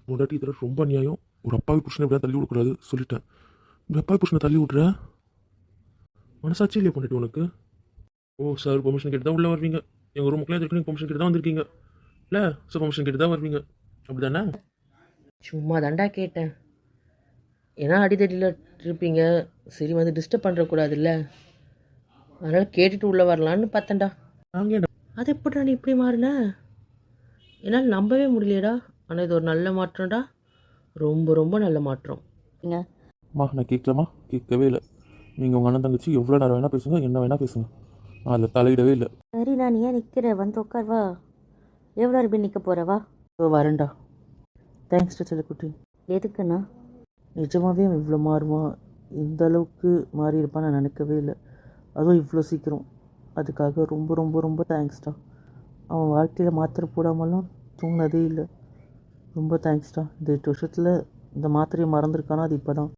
முன்னாடி இதில் ரொம்ப நியாயம். ஒரு அப்பாவி புருஷனை இப்படியா தள்ளி விடக்கூடாது சொல்லிட்டேன். இந்த அப்பாவி புருஷனை தள்ளி விட்ற மனசாட்சி இல்லையா பொண்டாட்டி உனக்கு? ஓ சார் பெர்மிஷன் கேட்டு தான் உள்ளே வருவீங்க. எங்கள் ரூமுக்குள்ளே இருக்கு நீங்கள் பெர்மிஷன் கேட்டு தான் வந்திருக்கீங்க இல்லை? சார் பெர்மிஷன் கேட்டு தான் வருவீங்க அப்படி தானே? சும்மா தாண்டா கேட்டேன். ஏன்னா அடித்தடியில் இருப்பீங்க, சரி வந்து டிஸ்டர்ப் பண்ணுறக்கூடாதுல்ல, அதனால் கேட்டுட்டு உள்ளே வரலான்னு பார்த்தேன்டா. நாங்கள் என்ன அது எப்படிடா நீ இப்படி மாறின? என்னால் நம்பவே முடியலையடா. ஆனால் இது ஒரு நல்ல மாற்றம்டா, ரொம்ப ரொம்ப நல்ல மாற்றம். அம்மா நான் கேட்கலாமா? கேட்கவே இல்லை. நீங்கள் உங்கள் அண்ணன் தங்கச்சி எவ்வளோ நேரம் வேணால் பேசுங்க, என்ன வேணால் பேசுங்க, நான் அதில் தலையிடவே இல்லை. சரி நான் ஏன் நிற்கிற, வந்து உட்கார் வா. எவ்வளோ நேரம் நிற்க போகிறவா? வரேன்டா. தேங்க்ஸ் செல்லக்குட்டி. எதுக்குண்ணா? நிஜமாகவே அவன் இவ்வளோ மாறுமா, இந்த அளவுக்கு மாறி இருப்பான்னு நான் நினைக்கவே இல்லை. அதுவும் இவ்வளோ சீக்கிரம். அதுக்காக ரொம்ப ரொம்ப ரொம்ப தேங்க்ஸ்டா. அவன் வாழ்க்கையில் மாத்திரை போடாமலாம் தூங்கினதே இல்லை. ரொம்ப தேங்க்ஸ்டா. இந்த 8 வருஷத்தில் இந்த மாத்திரையை மறந்துருக்கானா அது இப்போ தான்.